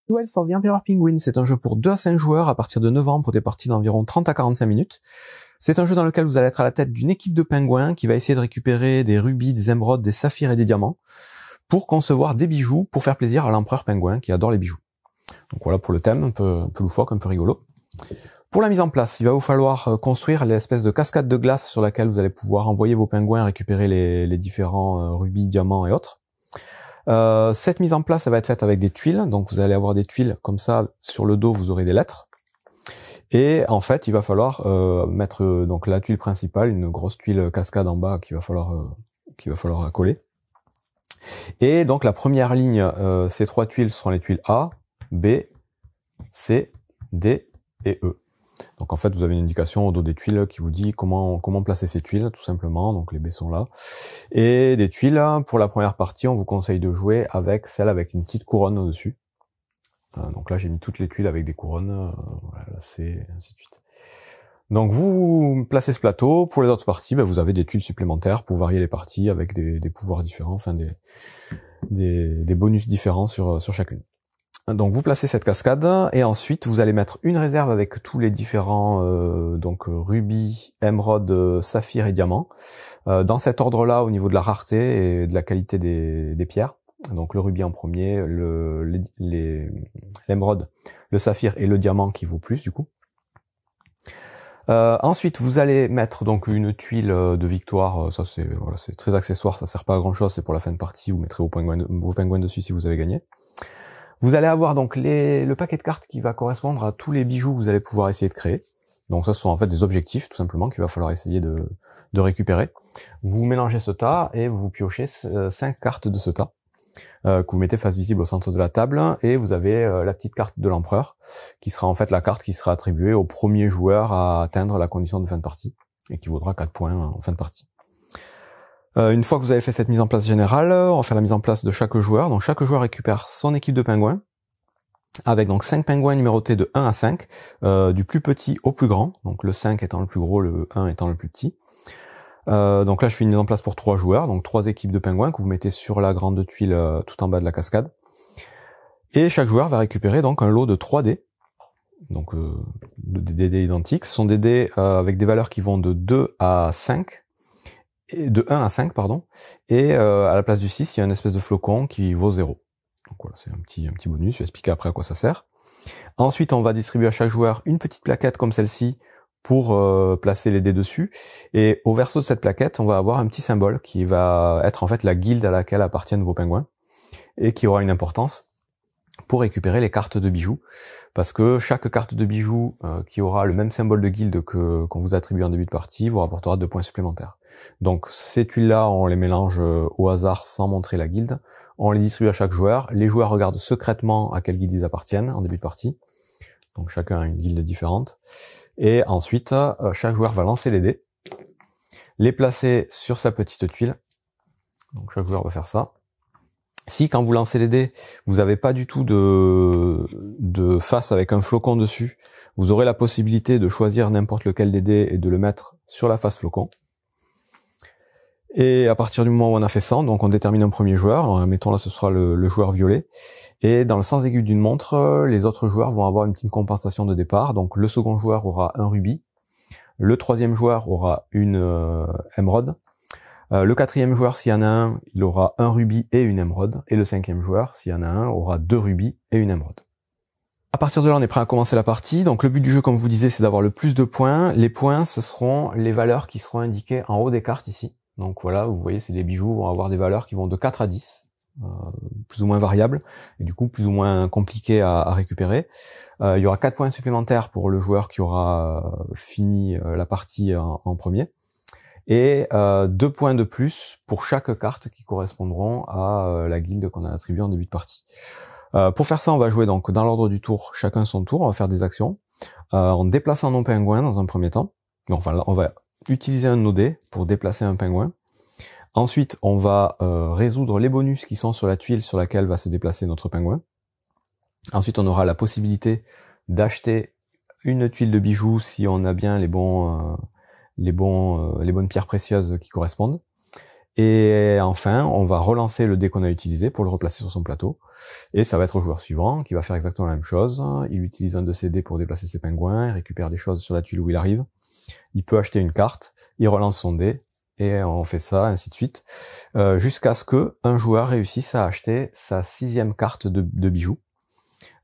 Duel for the Emperor Penguin, c'est un jeu pour 2 à 5 joueurs à partir de 9 ans pour des parties d'environ 30 à 45 minutes. C'est un jeu dans lequel vous allez être à la tête d'une équipe de pingouins qui va essayer de récupérer des rubis, des émeraudes, des saphirs et des diamants pour concevoir des bijoux pour faire plaisir à l'empereur pingouin qui adore les bijoux. Donc voilà pour le thème, un peu loufoque, un peu rigolo. Pour la mise en place, il va vous falloir construire l'espèce de cascade de glace sur laquelle vous allez pouvoir envoyer vos pingouins récupérer les différents rubis, diamants et autres. Cette mise en place, elle va être faite avec des tuiles, donc vous allez avoir des tuiles comme ça, sur le dos vous aurez des lettres, et en fait il va falloir mettre donc la tuile principale, une grosse tuile cascade en bas qu'il va falloir coller, et donc la première ligne, ces 3 tuiles seront les tuiles A, B, C, D et E. Donc en fait vous avez une indication au dos des tuiles qui vous dit comment placer ces tuiles tout simplement, donc les B sont là. Et des tuiles, pour la première partie on vous conseille de jouer avec celle avec une petite couronne au dessus. Donc là j'ai mis toutes les tuiles avec des couronnes, voilà, là c'est ainsi de suite. Donc vous placez ce plateau, pour les autres parties vous avez des tuiles supplémentaires pour varier les parties avec des pouvoirs différents, enfin des bonus différents sur chacune. Donc vous placez cette cascade et ensuite vous allez mettre une réserve avec tous les différents rubis, émeraudes, saphirs et diamants. Dans cet ordre-là au niveau de la rareté et de la qualité des pierres. Donc le rubis en premier, l'émeraude, le saphir et le diamant qui vaut plus du coup. Ensuite vous allez mettre donc une tuile de victoire, ça c'est très accessoire, ça sert pas à grand chose, c'est pour la fin de partie, vous mettrez vos pingouins dessus si vous avez gagné. Vous allez avoir donc le paquet de cartes qui va correspondre à tous les bijoux que vous allez pouvoir essayer de créer. Donc ça ce sont en fait des objectifs tout simplement qu'il va falloir essayer de récupérer. Vous mélangez ce tas et vous piochez 5 cartes de ce tas que vous mettez face visible au centre de la table, et vous avez la petite carte de l'empereur qui sera en fait la carte qui sera attribuée au premier joueur à atteindre la condition de fin de partie et qui vaudra 4 points en fin de partie. Une fois que vous avez fait cette mise en place générale, on va faire la mise en place de chaque joueur. Donc chaque joueur récupère son équipe de pingouins, avec donc 5 pingouins numérotés de 1 à 5, du plus petit au plus grand, donc le 5 étant le plus gros, le 1 étant le plus petit. Donc là je fais une mise en place pour 3 joueurs, donc 3 équipes de pingouins que vous mettez sur la grande tuile tout en bas de la cascade. Et chaque joueur va récupérer donc un lot de 3 dés, donc des dés identiques. Ce sont des dés avec des valeurs qui vont de 2 à 5, de 1 à 5 pardon, et à la place du 6 il y a une espèce de flocon qui vaut 0. Donc voilà, c'est un petit bonus, je vais expliquer après à quoi ça sert. Ensuite on va distribuer à chaque joueur une petite plaquette comme celle-ci pour placer les dés dessus, et au verso de cette plaquette on va avoir un petit symbole qui va être en fait la guilde à laquelle appartiennent vos pingouins, et qui aura une importance pour récupérer les cartes de bijoux, parce que chaque carte de bijoux qui aura le même symbole de guilde qu'on vous attribue en début de partie vous rapportera 2 points supplémentaires. Donc ces tuiles-là, on les mélange au hasard sans montrer la guilde, on les distribue à chaque joueur, les joueurs regardent secrètement à quelle guilde ils appartiennent en début de partie, donc chacun a une guilde différente, et ensuite chaque joueur va lancer les dés, les placer sur sa petite tuile, donc chaque joueur va faire ça. Si quand vous lancez les dés, vous n'avez pas du tout de face avec un flocon dessus, vous aurez la possibilité de choisir n'importe lequel des dés et de le mettre sur la face flocon. Et à partir du moment où on a fait 100, donc on détermine un premier joueur, alors mettons là ce sera le joueur violet, et dans le sens aigu d'une montre, les autres joueurs vont avoir une petite compensation de départ, donc le second joueur aura un rubis, le troisième joueur aura une émeraude, le quatrième joueur, s'il y en a un, il aura un rubis et une émeraude, et le cinquième joueur, s'il y en a un, aura 2 rubis et une émeraude. À partir de là, on est prêt à commencer la partie. Donc le but du jeu, comme je vous disais, c'est d'avoir le plus de points. Les points, ce seront les valeurs qui seront indiquées en haut des cartes ici. Donc voilà, vous voyez, c'est les bijoux vont avoir des valeurs qui vont de 4 à 10, plus ou moins variables, et du coup plus ou moins compliquées à récupérer. Il y aura 4 points supplémentaires pour le joueur qui aura fini la partie en premier. Et 2 points de plus pour chaque carte qui correspondront à la guilde qu'on a attribuée en début de partie. Pour faire ça, on va jouer donc dans l'ordre du tour, chacun son tour, on va faire des actions, en déplaçant nos pingouins dans un premier temps. Enfin là, on va utiliser un de nos dés pour déplacer un pingouin. Ensuite, on va résoudre les bonus qui sont sur la tuile sur laquelle va se déplacer notre pingouin. Ensuite, on aura la possibilité d'acheter une tuile de bijoux si on a bien les bonnes pierres précieuses qui correspondent. Et enfin, on va relancer le dé qu'on a utilisé pour le replacer sur son plateau. Et ça va être au joueur suivant qui va faire exactement la même chose. Il utilise un de ses dés pour déplacer ses pingouins, il récupère des choses sur la tuile où il arrive. Il peut acheter une carte, il relance son dé, et on fait ça, ainsi de suite, jusqu'à ce que un joueur réussisse à acheter sa 6e carte de bijoux.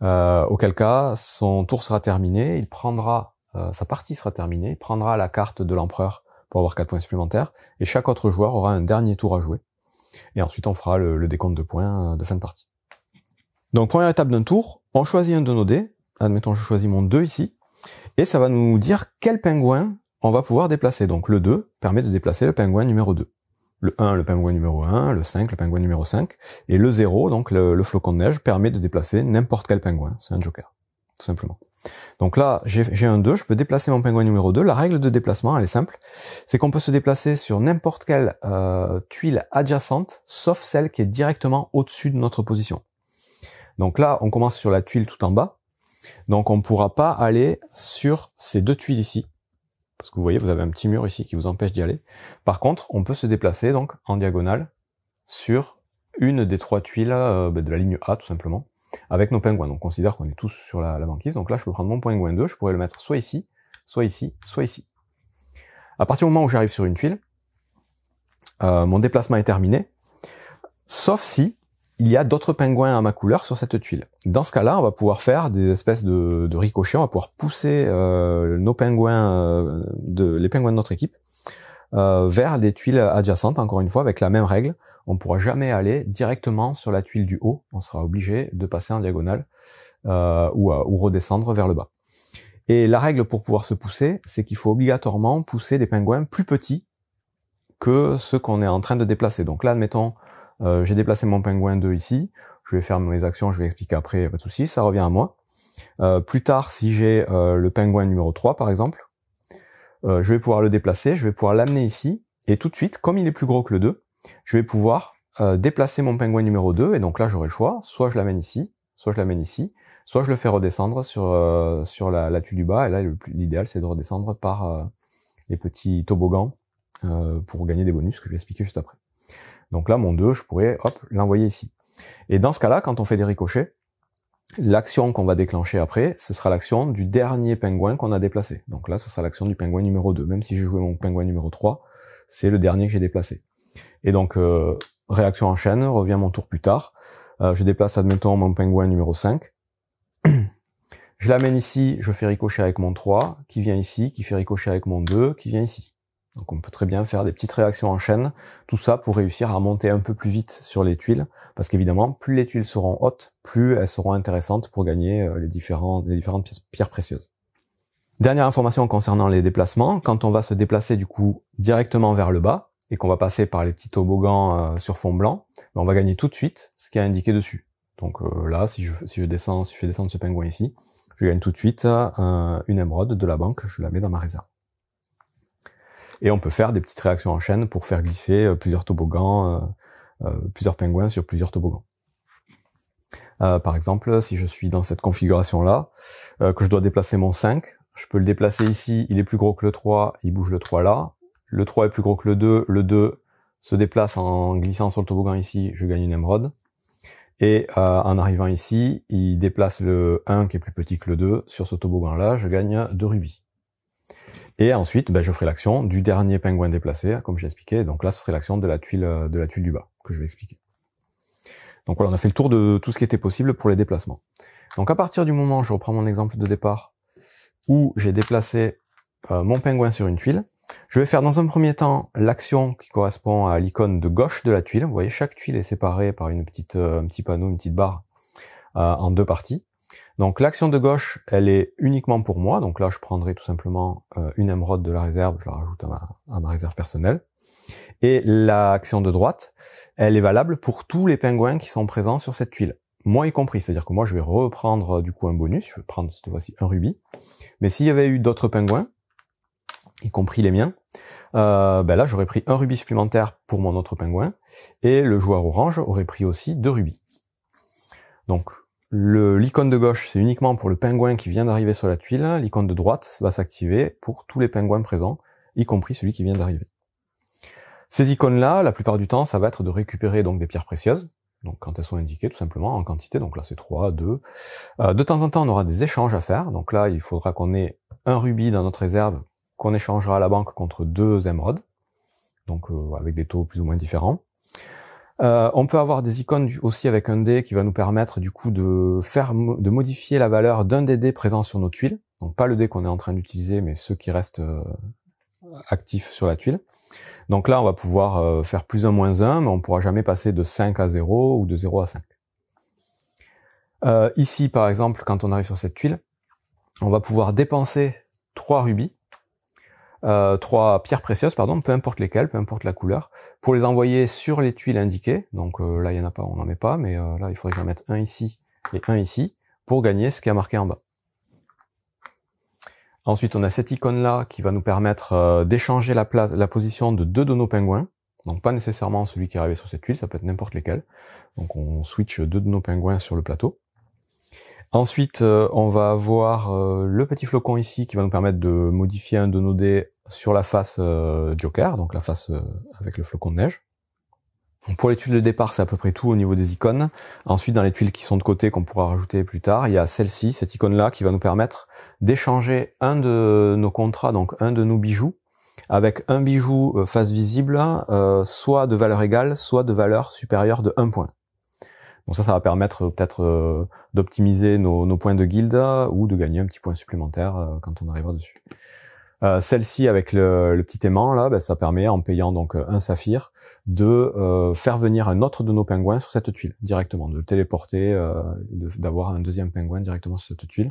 Auquel cas, son tour sera terminé, il prendra, sa partie sera terminée, il prendra la carte de l'empereur pour avoir 4 points supplémentaires, et chaque autre joueur aura un dernier tour à jouer. Et ensuite, on fera le décompte de points de fin de partie. Donc, première étape d'un tour, on choisit un de nos dés. Admettons, je choisis mon 2 ici. Et ça va nous dire quel pingouin on va pouvoir déplacer. Donc, le 2 permet de déplacer le pingouin numéro 2. Le 1, le pingouin numéro 1. Le 5, le pingouin numéro 5. Et le 0, donc le flocon de neige, permet de déplacer n'importe quel pingouin. C'est un joker, tout simplement. Donc là, j'ai un 2, je peux déplacer mon pingouin numéro 2. La règle de déplacement, elle est simple. C'est qu'on peut se déplacer sur n'importe quelle tuile adjacente, sauf celle qui est directement au-dessus de notre position. Donc là, on commence sur la tuile tout en bas. Donc on ne pourra pas aller sur ces 2 tuiles ici. Parce que vous voyez, vous avez un petit mur ici qui vous empêche d'y aller. Par contre, on peut se déplacer donc en diagonale sur une des 3 tuiles de la ligne A, tout simplement, avec nos pingouins. Donc on considère qu'on est tous sur la banquise. Donc là, je peux prendre mon pingouin 2, je pourrais le mettre soit ici, soit ici, soit ici. À partir du moment où j'arrive sur une tuile, mon déplacement est terminé, sauf si il y a d'autres pingouins à ma couleur sur cette tuile. Dans ce cas-là, on va pouvoir faire des espèces de ricochets, on va pouvoir pousser nos pingouins, les pingouins de notre équipe, vers des tuiles adjacentes, encore une fois, avec la même règle. On ne pourra jamais aller directement sur la tuile du haut, on sera obligé de passer en diagonale ou redescendre vers le bas. Et la règle pour pouvoir se pousser, c'est qu'il faut obligatoirement pousser des pingouins plus petits que ceux qu'on est en train de déplacer. Donc là, admettons, j'ai déplacé mon pingouin 2 ici, je vais faire mes actions, je vais expliquer après, pas de souci, ça revient à moi. Plus tard, si j'ai le pingouin numéro 3 par exemple, je vais pouvoir le déplacer, je vais pouvoir l'amener ici, et tout de suite, comme il est plus gros que le 2, je vais pouvoir déplacer mon pingouin numéro 2, et donc là j'aurai le choix, soit je l'amène ici, soit je l'amène ici, soit je le fais redescendre sur la tuile du bas, et là l'idéal c'est de redescendre par les petits toboggans pour gagner des bonus que je vais expliquer juste après. Donc là, mon 2, je pourrais, hop, l'envoyer ici. Et dans ce cas-là, quand on fait des ricochets, l'action qu'on va déclencher après, ce sera l'action du dernier pingouin qu'on a déplacé. Donc là, ce sera l'action du pingouin numéro 2. Même si j'ai joué mon pingouin numéro 3, c'est le dernier que j'ai déplacé. Et donc, réaction en chaîne, revient mon tour plus tard. Je déplace, admettons, mon pingouin numéro 5. Je l'amène ici, je fais ricocher avec mon 3, qui vient ici, qui fait ricocher avec mon 2, qui vient ici. Donc on peut très bien faire des petites réactions en chaîne, tout ça pour réussir à monter un peu plus vite sur les tuiles, parce qu'évidemment, plus les tuiles seront hautes, plus elles seront intéressantes pour gagner les différentes pierres précieuses. Dernière information concernant les déplacements, quand on va se déplacer du coup directement vers le bas, et qu'on va passer par les petits toboggans sur fond blanc, on va gagner tout de suite ce qui est indiqué dessus. Donc là, si je fais descendre ce pingouin ici, je gagne tout de suite une émeraude de la banque, je la mets dans ma réserve. Et on peut faire des petites réactions en chaîne pour faire glisser plusieurs toboggans, plusieurs pingouins sur plusieurs toboggans. Par exemple, si je suis dans cette configuration-là, que je dois déplacer mon 5, je peux le déplacer ici, il est plus gros que le 3, il bouge le 3 là. Le 3 est plus gros que le 2 se déplace en glissant sur le toboggan ici, je gagne une émeraude. Et en arrivant ici, il déplace le 1 qui est plus petit que le 2 sur ce toboggan-là, je gagne 2 rubis. Et ensuite, je ferai l'action du dernier pingouin déplacé, comme j'ai expliqué. Donc là, ce serait l'action de la tuile du bas, que je vais expliquer. Donc voilà, on a fait le tour de tout ce qui était possible pour les déplacements. Donc à partir du moment, je reprends mon exemple de départ, où j'ai déplacé mon pingouin sur une tuile, je vais faire dans un premier temps l'action qui correspond à l'icône de gauche de la tuile. Vous voyez, chaque tuile est séparée par un petit panneau, une petite barre en 2 parties. Donc l'action de gauche, elle est uniquement pour moi. Donc là, je prendrai tout simplement une émeraude de la réserve, je la rajoute à ma réserve personnelle. Et l'action de droite, elle est valable pour tous les pingouins qui sont présents sur cette tuile. Moi y compris, c'est-à-dire que moi, je vais reprendre du coup un bonus. Je vais prendre cette fois-ci un rubis. Mais s'il y avait eu d'autres pingouins, y compris les miens, là, j'aurais pris un rubis supplémentaire pour mon autre pingouin. Et le joueur orange aurait pris aussi 2 rubis. Donc, l'icône de gauche, c'est uniquement pour le pingouin qui vient d'arriver sur la tuile. L'icône de droite va s'activer pour tous les pingouins présents, y compris celui qui vient d'arriver. Ces icônes-là, la plupart du temps, ça va être de récupérer donc des pierres précieuses, donc quand elles sont indiquées tout simplement en quantité, donc là c'est 3, 2. De temps en temps, on aura des échanges à faire, donc là il faudra qu'on ait un rubis dans notre réserve qu'on échangera à la banque contre 2 émeraudes, donc avec des taux plus ou moins différents. On peut avoir des icônes aussi avec un dé qui va nous permettre du coup de modifier la valeur d'un des dés présents sur nos tuiles, donc pas le dé qu'on est en train d'utiliser, mais ceux qui restent actifs sur la tuile. Donc là, on va pouvoir faire plus 1, moins 1, mais on ne pourra jamais passer de 5 à 0 ou de 0 à 5. Ici, par exemple, quand on arrive sur cette tuile, on va pouvoir dépenser 3 rubis, 3 pierres précieuses, pardon, peu importe lesquelles, peu importe la couleur, pour les envoyer sur les tuiles indiquées. Donc là, il n'y en a pas, on n'en met pas, mais là, il faudrait que j'en mette un ici et un ici, pour gagner ce qui est marqué en bas. Ensuite, on a cette icône-là qui va nous permettre d'échanger la position de 2 de nos pingouins. Donc pas nécessairement celui qui est arrivé sur cette tuile, ça peut être n'importe lesquels. Donc on switch 2 de nos pingouins sur le plateau. Ensuite, on va avoir le petit flocon ici qui va nous permettre de modifier un de nos dés sur la face Joker, donc la face avec le flocon de neige. Pour les tuiles de départ, c'est à peu près tout au niveau des icônes. Ensuite, dans les tuiles qui sont de côté, qu'on pourra rajouter plus tard, il y a celle-ci, cette icône-là, qui va nous permettre d'échanger un de nos contrats, donc un de nos bijoux, avec un bijou face visible, soit de valeur égale, soit de valeur supérieure de 1 point. Donc ça va permettre peut-être d'optimiser nos points de guilde ou de gagner un petit point supplémentaire quand on arrivera dessus. Celle-ci avec le petit aimant là, ça permet en payant donc un saphir de faire venir un autre de nos pingouins sur cette tuile directement, de le téléporter, d'avoir un deuxième pingouin directement sur cette tuile.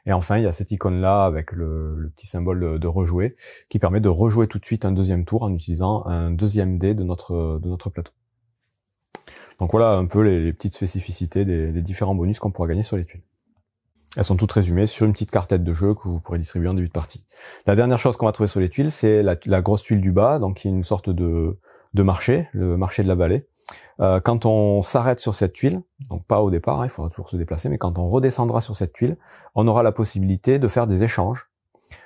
Et enfin il y a cette icône là avec le petit symbole de rejouer qui permet de rejouer tout de suite un deuxième tour en utilisant un deuxième dé de notre plateau. Donc voilà un peu les petites spécificités des différents bonus qu'on pourra gagner sur les tuiles. Elles sont toutes résumées sur une petite cartette de jeu que vous pourrez distribuer en début de partie. La dernière chose qu'on va trouver sur les tuiles, c'est la grosse tuile du bas, donc qui est une sorte de marché, le marché de la vallée. Quand on s'arrête sur cette tuile, donc pas au départ, il faudra toujours se déplacer, mais quand on redescendra sur cette tuile, on aura la possibilité de faire des échanges.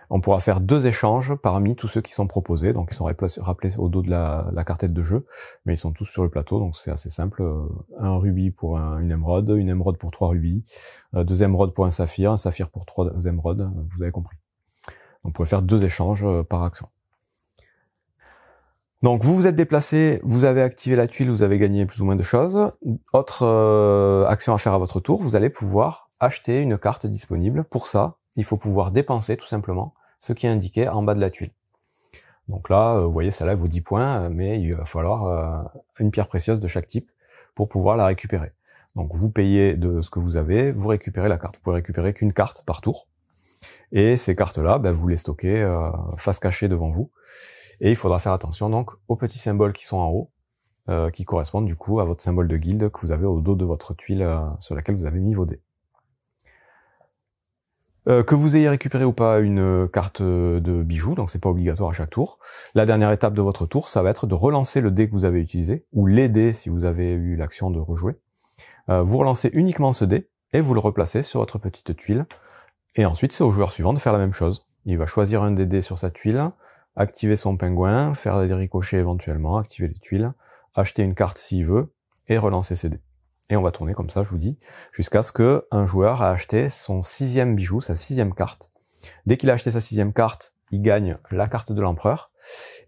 On pourra faire 2 échanges parmi tous ceux qui sont proposés, donc ils sont rappelés au dos de la cartette de jeu, mais ils sont tous sur le plateau, donc c'est assez simple. Un rubis pour une émeraude pour 3 rubis, 2 émeraudes pour un saphir pour 3 émeraudes, vous avez compris. Donc vous pouvez faire 2 échanges par action. Donc vous vous êtes déplacé, vous avez activé la tuile, vous avez gagné plus ou moins de choses. Autre action à faire à votre tour, vous allez pouvoir acheter une carte disponible. Pour ça, il faut pouvoir dépenser tout simplement ce qui est indiqué en bas de la tuile. Donc là, vous voyez, celle-là vaut 10 points, mais il va falloir une pierre précieuse de chaque type pour pouvoir la récupérer. Donc vous payez de ce que vous avez, vous récupérez la carte. Vous pouvez récupérer qu'une carte par tour. Et ces cartes-là, vous les stockez face cachée devant vous. Et il faudra faire attention donc aux petits symboles qui sont en haut, qui correspondent du coup à votre symbole de guilde que vous avez au dos de votre tuile sur laquelle vous avez mis vos dés. Que vous ayez récupéré ou pas une carte de bijoux, donc c'est pas obligatoire à chaque tour. La dernière étape de votre tour, ça va être de relancer le dé que vous avez utilisé, ou les dés si vous avez eu l'action de rejouer. Vous relancez uniquement ce dé, et vous le replacez sur votre petite tuile. Et ensuite, c'est au joueur suivant de faire la même chose. Il va choisir un des dés sur sa tuile, activer son pingouin, faire des ricochets éventuellement, activer les tuiles, acheter une carte s'il veut, et relancer ses dés. Et on va tourner comme ça, je vous dis, jusqu'à ce que un joueur a acheté son 6e bijou, sa 6e carte. Dès qu'il a acheté sa 6e carte, il gagne la carte de l'empereur,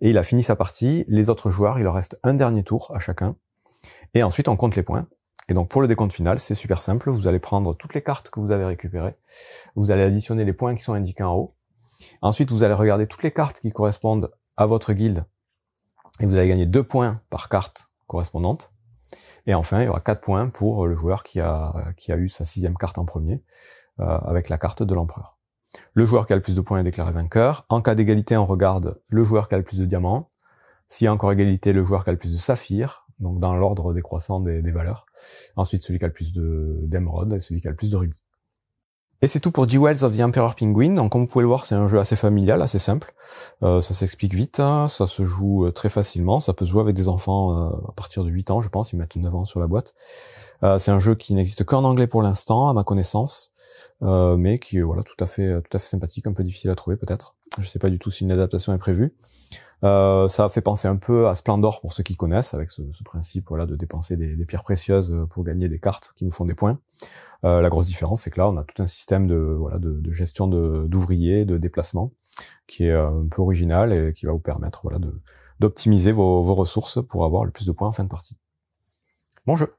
et il a fini sa partie. Les autres joueurs, il leur reste un dernier tour à chacun, et ensuite on compte les points. Et donc pour le décompte final, c'est super simple, vous allez prendre toutes les cartes que vous avez récupérées, vous allez additionner les points qui sont indiqués en haut, ensuite vous allez regarder toutes les cartes qui correspondent à votre guilde, et vous allez gagner 2 points par carte correspondante. Et enfin, il y aura 4 points pour le joueur qui a eu sa 6e carte en premier, avec la carte de l'empereur. Le joueur qui a le plus de points est déclaré vainqueur. En cas d'égalité, on regarde le joueur qui a le plus de diamants. S'il y a encore égalité, le joueur qui a le plus de saphirs, donc dans l'ordre décroissant des valeurs. Ensuite, celui qui a le plus d'émeraudes et celui qui a le plus de rubis. Et c'est tout pour Jewels of the Emperor Penguin. Donc comme vous pouvez le voir, c'est un jeu assez familial, assez simple. Ça s'explique vite, hein, ça se joue très facilement. Ça peut se jouer avec des enfants à partir de 8 ans, je pense. Ils mettent 9 ans sur la boîte. C'est un jeu qui n'existe qu'en anglais pour l'instant, à ma connaissance. Mais qui est voilà, tout à fait sympathique, un peu difficile à trouver peut-être. Je sais pas du tout si une adaptation est prévue. Ça fait penser un peu à Splendor pour ceux qui connaissent, avec ce principe voilà de dépenser des pierres précieuses pour gagner des cartes qui nous font des points. La grosse différence, c'est que là, on a tout un système de gestion d'ouvriers, de déplacement, qui est un peu original et qui va vous permettre d'optimiser vos ressources pour avoir le plus de points en fin de partie. Bon jeu.